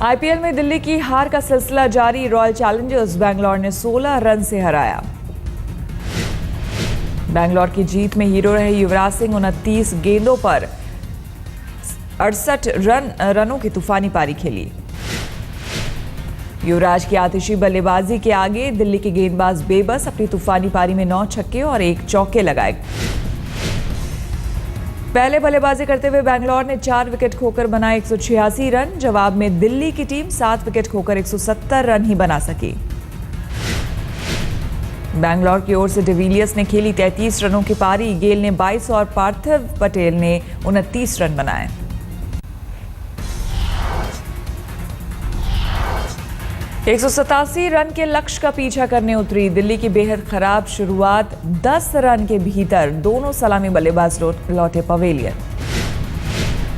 IPL में दिल्ली की हार का सिलसिला जारी। रॉयल चैलेंजर्स बैंगलोर ने 16 रन से हराया। बैंगलोर की जीत में हीरो रहे युवराज सिंह 29 गेंदों पर 68 रनों की तूफानी पारी खेली। युवराज की आतिशी बल्लेबाजी के आगे दिल्ली के गेंदबाज बेबस अपनी तूफानी पारी में 9 छक्के और 1 चौके लगाए। पहले बल्लेबाजी करते हुए बैंगलोर ने 4 विकेट खोकर बनाए 186 रन। जवाब में दिल्ली की टीम 7 विकेट खोकर 170 रन ही बना सकी। बैंगलोर की ओर से डिविलियर्स ने खेली 33 रनों की पारी। गेल ने 22 और पार्थिव पटेल ने 29 रन बनाए। एक 187 रन के लक्ष्य का पीछा करने उतरी दिल्ली की बेहद खराब शुरुआत। 10 रन के भीतर दोनों सलामी बल्लेबाज लौटे पवेलियन।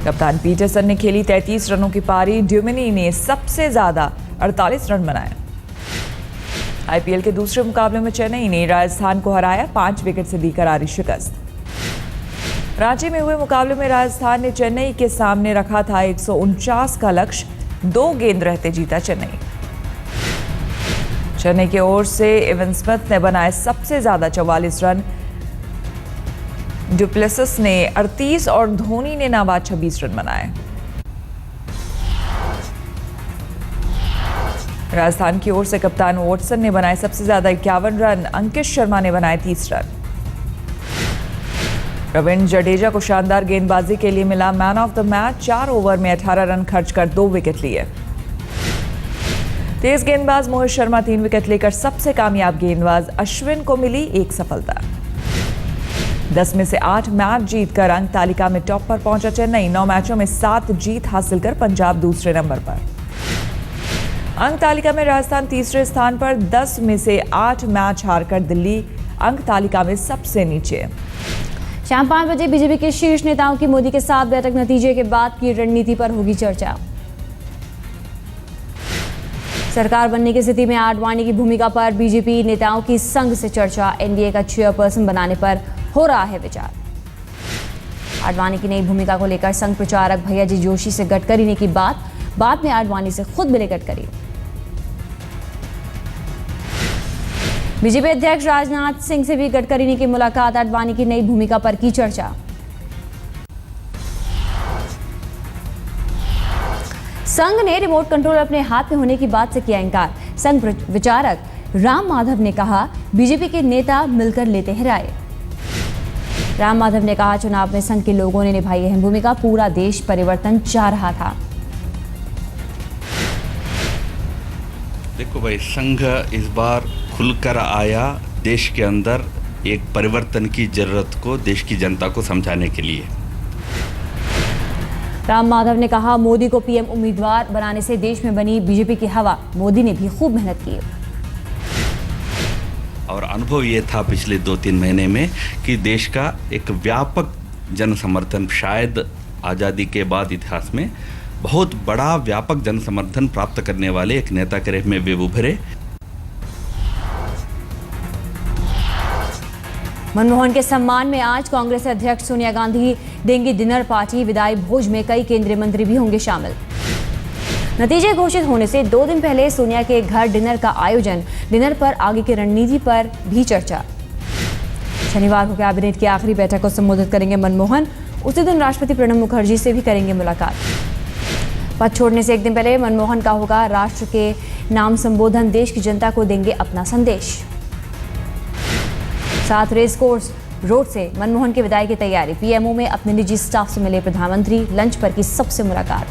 कप्तान पीटरसन ने खेली 33 रनों की पारी। ड्यूमिनी ने सबसे ज्यादा 48 रन बनाए। आईपीएल के दूसरे मुकाबले में चेन्नई ने राजस्थान को हराया। 5 विकेट से दी करारी शिकस्त। रांची में हुए मुकाबले में राजस्थान ने चेन्नई के सामने रखा था 149 का लक्ष्य। 2 गेंद रहते जीता चेन्नई। चेन्नई की ओर से इवन स्मिथ ने बनाए सबसे ज्यादा 44 रन। डुप्लेसिस ने 38 और धोनी ने नाबाद 26 रन बनाए। राजस्थान की ओर से कप्तान वॉटसन ने बनाए सबसे ज्यादा 51 रन। अंकित शर्मा ने बनाए 30 रन। रविंद्र जडेजा को शानदार गेंदबाजी के लिए मिला man of the match. 4 over में 18 रन खर्च कर 2 विकेट लिए। तेज गेंदबाज मोहित शर्मा 3 विकेट लेकर सबसे कामयाब गेंदबाज अश्विन को मिली 1 सफलता। 10 में से 8 मैच जीतकर अंक तालिका में टॉप पर पहुंचा चेन्नई। 9 मैचों में 7 जीत हासिल कर पंजाब दूसरे नंबर पर। अंक तालिका में राजस्थान तीसरे स्थान पर। 10 में से 8 मैच हारकर दिल्ली अंक तालिका में सबसे नीचे। शाम 5 बजे बीजेपी के शीर्ष नेताओं की मोदी के साथ बैठक। नतीजे के बाद की रणनीति पर होगी चर्चा। सरकार बनने की स्थिति में आडवाणी की भूमिका पर बीजेपी नेताओं की संघ से चर्चा। एनडीए का चेयरपर्सन बनाने पर हो रहा है विचार। आडवाणी की नई भूमिका को लेकर संघ प्रचारक भैयाजी जोशी से गडकरी ने की बात। बाद में आडवाणी से खुद मिले गडकरी। बीजेपी अध्यक्ष राजनाथ सिंह से भी गडकरी ने की मुलाकात। आडवाणी की नई भूमिका पर की चर्चा। संघ ने रिमोट कंट्रोल अपने हाथ में होने की बात से किया इनकार। संघ विचारक राम माधव ने कहा बीजेपी के नेता मिलकर लेते हैं राय। राम माधव ने कहा चुनाव में संघ के लोगों ने निभाई अहम भूमिका। पूरा देश परिवर्तन चाह रहा था। देखो भाई, संघ इस बार खुलकर आया देश के अंदर एक परिवर्तन की जरूरत को देश की जनता को समझाने के लिए। राम माधव ने कहा मोदी को पीएम उम्मीदवार बनाने से देश में बनी बीजेपी की हवा। मोदी ने भी खूब मेहनत की। और अनुभव ये था पिछले 2-3 महीने में कि देश का एक व्यापक जन समर्थन, शायद आज़ादी के बाद इतिहास में बहुत बड़ा व्यापक जन समर्थन प्राप्त करने वाले एक नेता के रूप में वे उभरे। मनमोहन के सम्मान में आज कांग्रेस अध्यक्ष सोनिया गांधी देंगी डिनर पार्टी। विदाई भोज में कई केंद्रीय मंत्री भी होंगे शामिल। नतीजे घोषित होने से 2 दिन पहले सोनिया के घर डिनर का आयोजन। डिनर पर आगे की रणनीति पर भी चर्चा। शनिवार को कैबिनेट की आखिरी बैठक को संबोधित करेंगे मनमोहन। उसी दिन राष्ट्रपति प्रणब मुखर्जी से भी करेंगे मुलाकात। पद छोड़ने से 1 दिन पहले मनमोहन का होगा राष्ट्र के नाम संबोधन। देश की जनता को देंगे अपना संदेश। साथ रेस कोर्स रोड से मनमोहन की विदाई की तैयारी। पीएमओ में अपने निजी स्टाफ से मिले प्रधानमंत्री। लंच पर की सबसे मुलाकात।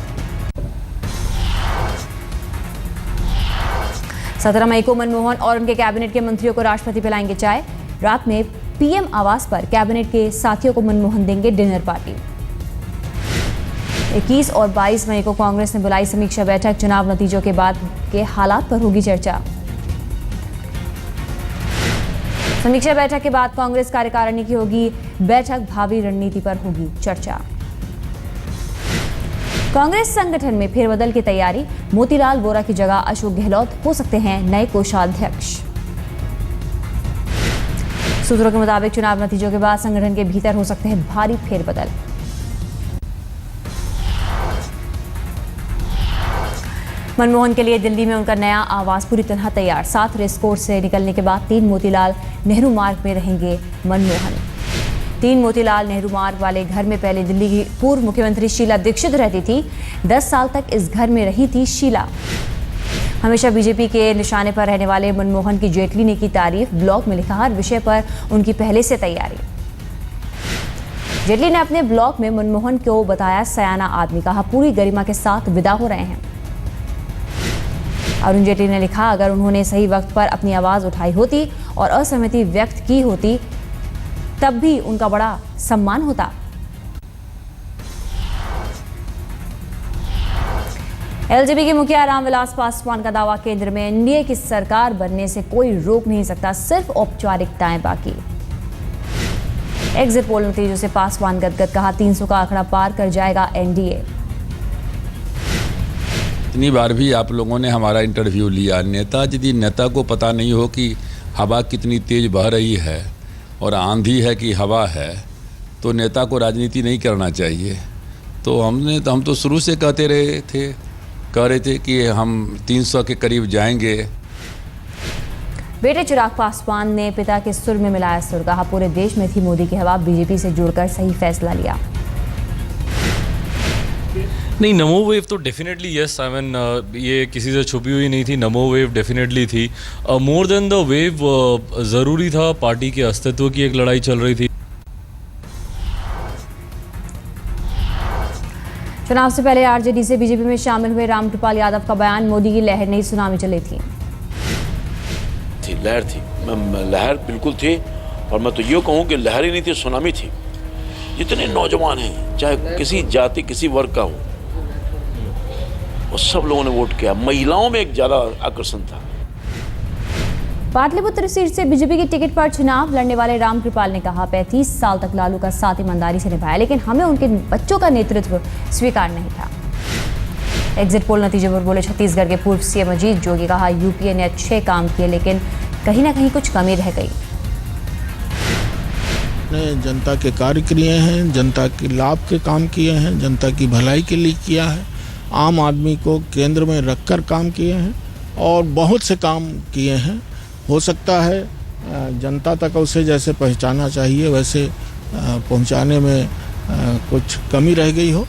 17 मई को मनमोहन और उनके कैबिनेट के मंत्रियों को राष्ट्रपति पिलाएंगे चाय। रात में पीएम आवास पर कैबिनेट के साथियों को मनमोहन देंगे डिनर पार्टी। 21 और 22 मई को कांग्रेस ने बुलाई समीक्षा बैठक। चुनाव नतीजों के बाद के हालात पर होगी चर्चा। समीक्षा बैठक के बाद कांग्रेस कार्यकारिणी की होगी बैठक। भावी रणनीति पर होगी चर्चा। कांग्रेस संगठन में फेरबदल की तैयारी। मोतीलाल वोरा की जगह अशोक गहलोत हो सकते हैं नए कोषाध्यक्ष। सूत्रों के मुताबिक चुनाव नतीजों के बाद संगठन के भीतर हो सकते हैं भारी फेरबदल। मनमोहन के लिए दिल्ली में उनका नया आवास पूरी तरह तैयार। 7 रेस कोर्स से निकलने के बाद 3 मोतीलाल नेहरू मार्ग में रहेंगे मनमोहन। 3 मोतीलाल नेहरू मार्ग वाले घर में पहले दिल्ली की पूर्व मुख्यमंत्री शीला दीक्षित रहती थी। 10 साल तक इस घर में रही थी शीला। हमेशा बीजेपी के निशाने पर रहने वाले मनमोहन की जेटली ने की तारीफ। ब्लॉग में लिखा, हर विषय पर उनकी पहले से तैयारी। जेटली ने अपने ब्लॉग में मनमोहन को बताया सयाना आदमी। कहा, पूरी गरिमा के साथ विदा हो रहे हैं। अरुण जेटली ने लिखा, अगर उन्होंने सही वक्त पर अपनी आवाज उठाई होती और असहमति व्यक्त की होती तब भी उनका बड़ा सम्मान होता। एलजेपी के मुखिया रामविलास पासवान का दावा, केंद्र में एनडीए की सरकार बनने से कोई रोक नहीं सकता, सिर्फ औपचारिकताएं बाकी। एग्जिट पोल नतीजों से पासवान गदगद। कहा, 300 का आंकड़ा पार कर जाएगा एनडीए। इतनी बार भी आप लोगों ने हमारा इंटरव्यू लिया। यदि नेता को पता नहीं हो कि हवा कितनी तेज बह रही है और आंधी है कि हवा है, तो नेता को राजनीति नहीं करना चाहिए। तो हम तो शुरू से कह रहे थे कि हम 300 के करीब जाएंगे। बेटे चिराग पासवान ने पिता के सुर में मिलाया सुर। कहा, पूरे देश में थी मोदी की हवा, बीजेपी से जुड़कर सही फैसला लिया। नहीं, नमो वेव तो डेफिनेटली यस, आई मीन ये किसी से छुपी हुई नहीं थी। नमो वेव डेफिनेटली थी। मोर देन द वेव ज़रूरी था, पार्टी के अस्तित्व की एक लड़ाई चल रही थी। चुनाव से पहले आरजेडी से बीजेपी में शामिल हुए रामकृपाल यादव का बयान, मोदी की लहर नहीं सुनामी चली थी। लहर थी, लहर बिल्कुल थी। और मैं तो ये कहूँ कि लहर ही नहीं थी, सुनामी थी। जितने नौजवान हैं, चाहे किसी जाति किसी वर्ग का हो, वो सब लोगों ने वोट किया। महिलाओं में एक ज़्यादा आकर्षण था। पाटलिपुत्र सीट से बीजेपी की टिकट पर चुनाव लड़ने वाले रामकृपाल ने कहा, 35 साल तक लालू का साथ ईमानदारी से निभाया, लेकिन हमें उनके बच्चों का नेतृत्व स्वीकार नहीं था। एग्जिट पोल नतीजे पर बोले छत्तीसगढ़ के पूर्व सीएम अजीत जोगी। कहा, यूपीए ने अच्छे काम किए, लेकिन कहीं ना कहीं कुछ कमी रह गई। जनता के कार्य किए हैं, जनता के लाभ के काम किए हैं, जनता की भलाई के लिए किया है, आम आदमी को केंद्र में रखकर काम किए हैं और बहुत से काम किए हैं। हो सकता है जनता तक उसे जैसे पहुंचाना चाहिए वैसे पहुंचाने में कुछ कमी रह गई हो।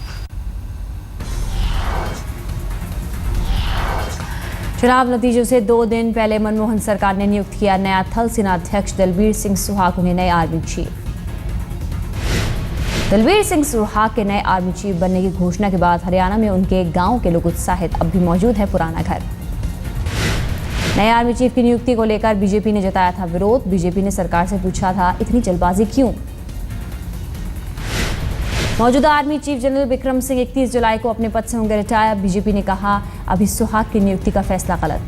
चुनाव नतीजों से 2 दिन पहले मनमोहन सरकार ने नियुक्त किया नया थल सेनाध्यक्ष दलबीर सिंह सुहाग उन्हें नए आर्मी चीफ। दलबीर सिंह सुहाग के नए आर्मी चीफ बनने की घोषणा के बाद हरियाणा में उनके गांव के लोग उत्साहित। अब भी मौजूद है पुराना घर। नए आर्मी चीफ की नियुक्ति को लेकर बीजेपी ने जताया था विरोध। बीजेपी ने सरकार से पूछा था, इतनी जल्दबाजी क्यों? मौजूदा army chief general Vikram Singh 31 जुलाई को अपने पद से होंगे रिटायर। बीजेपी ने कहा, अभी सुहाग की नियुक्ति का फैसला गलत।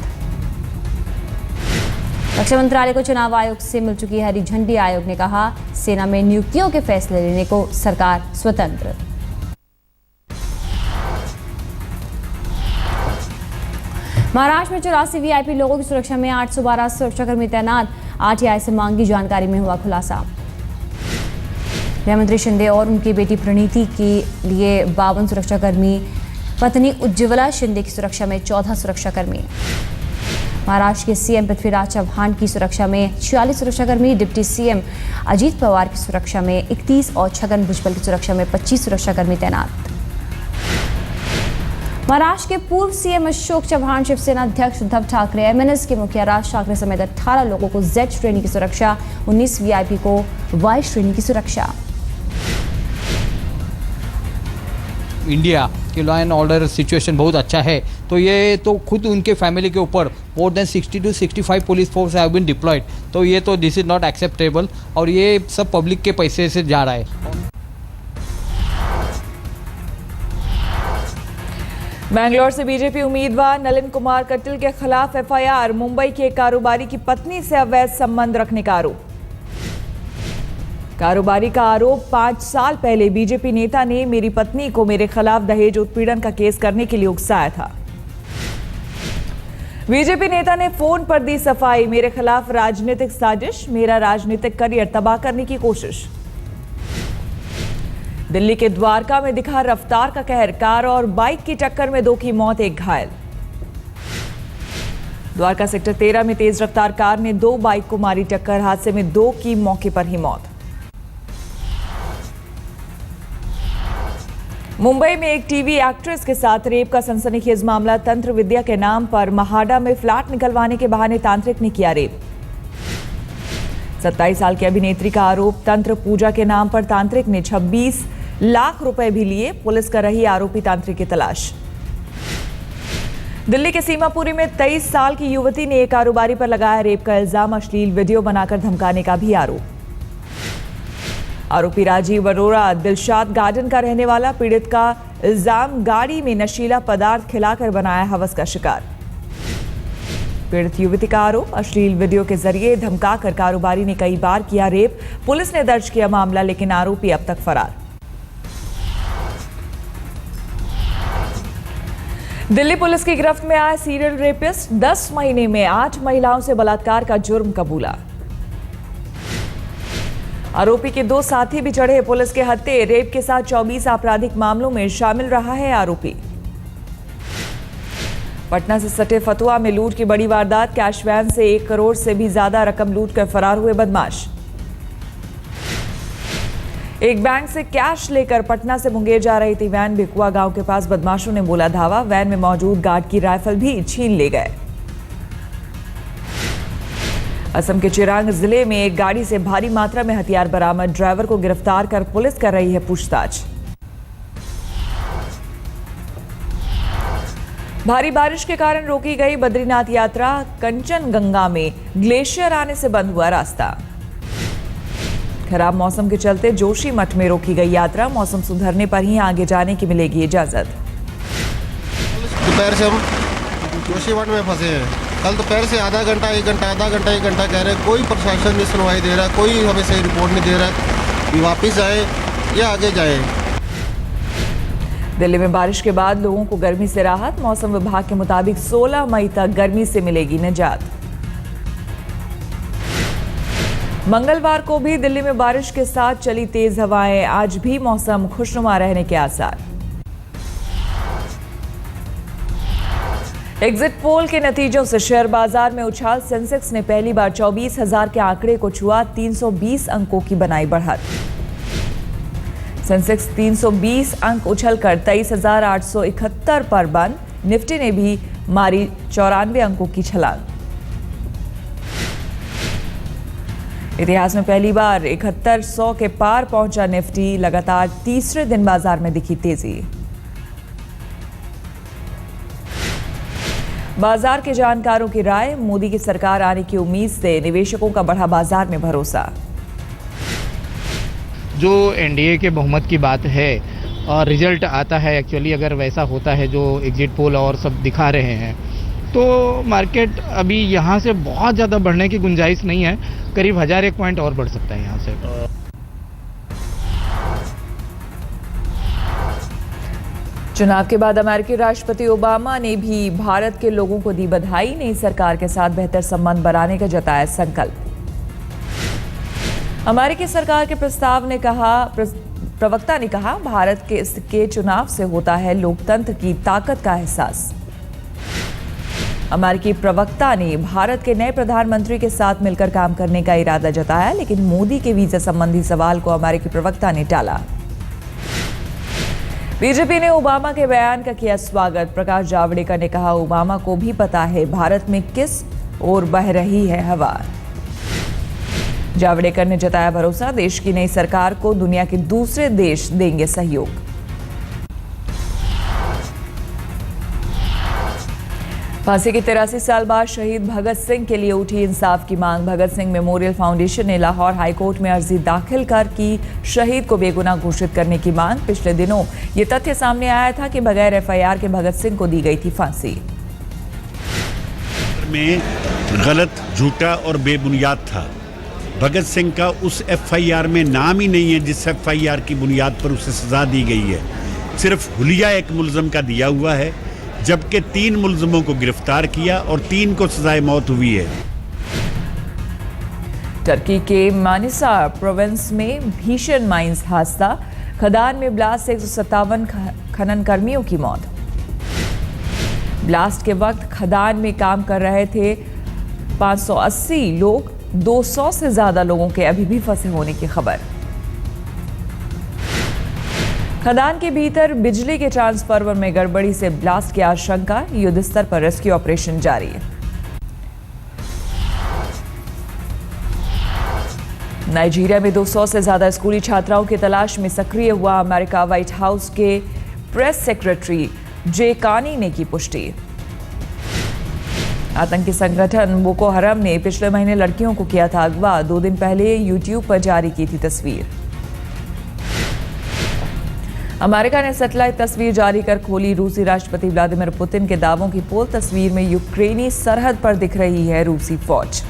रक्षा मंत्रालय को चुनाव आयोग से मिल चुकी हरी झंडी। आयोग ने कहा, सेना में नियुक्तियों के फैसले लेने को सरकार स्वतंत्र। महाराष्ट्र में 84 वीआईपी लोगों की सुरक्षा में 812 सुरक्षाकर्मी तैनात। आरटीआई से मांगी जानकारी में हुआ खुलासा। गृहमंत्री शिंदे और उनकी बेटी प्रणीति के लिए 52 सुरक्षाकर्मी, पत्नी उज्ज्वला शिंदे की सुरक्षा में 14 सुरक्षाकर्मी। महाराष्ट्र के सीएम पृथ्वीराज चव्हाण की सुरक्षा में 46 सुरक्षाकर्मी, डिप्टी सीएम अजीत पवार की सुरक्षा में 31 और छगन भुजबल की सुरक्षा में 25 सुरक्षाकर्मी तैनात। महाराष्ट्र के पूर्व सीएम अशोक चव्हाण, शिवसेना अध्यक्ष उद्धव ठाकरे, एमएनएस के मुखिया राज ठाकरे समेत 18 लोगों को जेड श्रेणी की सुरक्षा, 19 वीआईपी को वाई श्रेणी की सुरक्षा। इंडिया की लॉ एंड ऑर्डर सिचुएशन बहुत अच्छा है, तो ये तो खुद उनके फैमिली के ऊपर more than 60 to 65 police force have been deployed, तो ये तो दिस इज नॉट एक्सेप्टेबल और ये सब पब्लिक के पैसे से जा रहा है। बैंगलोर से बीजेपी उम्मीदवार नलिन कुमार कटिल के खिलाफ एफआईआर। मुंबई के कारोबारी की पत्नी से अवैध संबंध रखने का आरोप। कारोबारी का आरोप, 5 साल पहले बीजेपी नेता ने मेरी पत्नी को मेरे खिलाफ दहेज उत्पीड़न का केस करने के लिए उकसाया था। बीजेपी नेता ने फोन पर दी सफाई, मेरे खिलाफ राजनीतिक साजिश, मेरा राजनीतिक करियर तबाह करने की कोशिश। दिल्ली के द्वारका में दिखा रफ्तार का कहर, कार और बाइक की टक्कर में 2 की मौत, 1 घायल। द्वारका सेक्टर 13 में तेज रफ्तार कार ने 2 बाइक को मारी टक्कर। हादसे में 2 की मौके पर ही मौत। मुंबई में एक टीवी एक्ट्रेस के साथ रेप का सनसनीखेज मामला। तंत्र विद्या के नाम पर महाडा में फ्लैट निकलवाने के बहाने तांत्रिक ने किया रेप। 27 साल की अभिनेत्री का आरोप, तंत्र पूजा के नाम पर तांत्रिक ने 26 लाख रुपए भी लिए। पुलिस कर रही आरोपी तांत्रिक की तलाश। दिल्ली के सीमापुरी में 23 साल की युवती ने एक कारोबारी पर लगाया रेप का इल्जाम। अश्लील वीडियो बनाकर धमकाने का भी आरोप। आरोपी राजीव अरोड़ा दिलशाद गार्डन का रहने वाला। पीड़ित का इल्जाम, गाड़ी में नशीला पदार्थ खिलाकर बनाया हवस का शिकार। पीड़ित युवती का आरोप, अश्लील वीडियो के जरिए धमकाकर कारोबारी ने कई बार किया रेप। पुलिस ने दर्ज किया मामला, लेकिन आरोपी अब तक फरार। दिल्ली पुलिस की गिरफ्त में आया सीरियल रेपिस्ट। 10 महीने में 8 महिलाओं से बलात्कार का जुर्म कबूला। आरोपी के 2 साथी भी चढ़े पुलिस के हत्थे। रेप के साथ 24 आपराधिक मामलों में शामिल रहा है आरोपी। पटना से सटे फतुआ में लूट की बड़ी वारदात। कैश वैन से 1 करोड़ से भी ज्यादा रकम लूट कर फरार हुए बदमाश। एक बैंक से कैश लेकर पटना से मुंगेर जा रही थी वैन। भिकुआ गांव के पास बदमाशों ने बोला धावा। वैन में मौजूद गार्ड की राइफल भी छीन ले गए। असम के चिरांग जिले में एक गाड़ी से भारी मात्रा में हथियार बरामद। ड्राइवर को गिरफ्तार कर पुलिस कर रही है पूछताछ। भारी बारिश के कारण रोकी गई बद्रीनाथ यात्रा। कंचनगंगा में ग्लेशियर आने से बंद हुआ रास्ता। खराब मौसम के चलते जोशीमठ में रोकी गई यात्रा। मौसम सुधरने पर ही आगे जाने की मिलेगी इजाजत। दोपहर से हम जोशीमठ में फंसे हैं। कल दोपहर से आधा घंटा 1 घंटा कह रहे हैं। कोई प्रशासन नहीं सुनवाई दे रहा, कोई हमें सही रिपोर्ट नहीं दे रहा कि वापस जाए या आगे जाए। दिल्ली में बारिश के बाद लोगों को गर्मी से राहत। मौसम विभाग के मुताबिक 16 मई तक गर्मी से मिलेगी निजात। मंगलवार को भी दिल्ली में बारिश के साथ चली तेज हवाएं। आज भी मौसम खुशनुमा रहने के आसार। एग्जिट पोल के नतीजों से शेयर बाजार में उछाल। सेंसेक्स ने पहली बार 24,000 के आंकड़े को छुआ। 320 अंकों की बनाई बढ़त। सेंसेक्स 320 अंक उछलकर 23,871 पर बंद। निफ्टी ने भी मारी 94 अंकों की छलांग। इतिहास में पहली बार 7100 के पार पहुंचा निफ्टी। लगातार तीसरे दिन बाजार में दिखी तेजी। बाजार के जानकारों की राय, मोदी की सरकार आने की उम्मीद से निवेशकों का बढ़ा बाजार में भरोसा। जो एनडीए के बहुमत की बात है और रिजल्ट आता है, एक्चुअली अगर वैसा होता है जो एग्जिट पोल और सब दिखा रहे हैं, तो मार्केट अभी यहाँ से बहुत ज़्यादा बढ़ने की गुंजाइश नहीं है। करीब 1001 पॉइंट और बढ़ सकता है यहाँ से। चुनाव के बाद अमेरिकी राष्ट्रपति ओबामा ने भी भारत के लोगों को दी बधाई। नई सरकार के साथ बेहतर संबंध बनाने का जताया संकल्प। अमेरिकी सरकार के प्रवक्ता ने कहा, भारत के चुनाव से होता है लोकतंत्र की ताकत का एहसास। अमेरिकी प्रवक्ता ने भारत के नए प्रधानमंत्री के साथ मिलकर काम करने का इरादा जताया, लेकिन मोदी के वीजा संबंधी सवाल को अमेरिकी प्रवक्ता ने टाला। बीजेपी ने ओबामा के बयान का किया स्वागत। प्रकाश जावड़ेकर ने कहा, ओबामा को भी पता है भारत में किस ओर बह रही है हवा। जावड़ेकर ने जताया भरोसा, देश की नई सरकार को दुनिया के दूसरे देश देंगे सहयोग। फांसी के 83 साल बाद शहीद भगत सिंह के लिए उठी इंसाफ की मांग। भगत सिंह मेमोरियल फाउंडेशन ने लाहौर हाईकोर्ट में अर्जी दाखिल कर की शहीद को बेगुनाह घोषित करने की मांग। पिछले दिनों ये तथ्य सामने आया था कि बगैर एफआईआर के भगत सिंह को दी गई थी फांसी। में गलत, झूठा और बेबुनियाद था। भगत सिंह का उस एफआईआर में नाम ही नहीं है जिस एफआईआर की बुनियाद पर उसे सजा दी गई है। सिर्फ हुलिया एक मुलजम का दिया हुआ है, जबकि 3 मुलजमों को गिरफ्तार किया और 3 को सजाए मौत हुई है। टर्की के मानिसा प्रोविंस में भीषण माइंस हादसा। खदान में ब्लास्ट से 157 खनन कर्मियों की मौत। ब्लास्ट के वक्त खदान में काम कर रहे थे 580 लोग, 200 से ज्यादा लोगों के अभी भी फंसे होने की खबर। खदान के भीतर बिजली के ट्रांसफार्मर में गड़बड़ी से ब्लास्ट की आशंका, युद्ध स्तर पर रेस्क्यू ऑपरेशन जारी है। नाइजीरिया में 200 से ज्यादा स्कूली छात्राओं की तलाश में सक्रिय हुआ अमेरिका। व्हाइट हाउस के प्रेस सेक्रेटरी जे कानी ने की पुष्टि। आतंकी संगठन बोको हराम ने पिछले महीने लड़कियों को किया था अगवा। 2 दिन पहले यूट्यूब पर जारी की थी तस्वीर। अमेरिका ने सैटेलाइट तस्वीर जारी कर खोली रूसी राष्ट्रपति व्लादिमीर पुतिन के दावों की पोल। तस्वीर में यूक्रेनी सरहद पर दिख रही है रूसी फौज।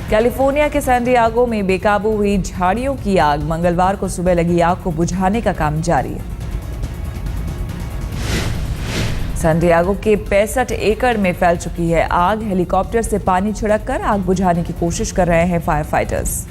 कैलिफोर्निया के सैन डिएगो में बेकाबू हुई झाड़ियों की आग। मंगलवार को सुबह लगी आग को बुझाने का काम जारी है। सैन डिएगो के 65 एकड़ में फैल चुकी है आग। हेलीकॉप्टर से पानी छिड़ककर आग बुझाने की कोशिश कर रहे हैं फायर फाइटर्स।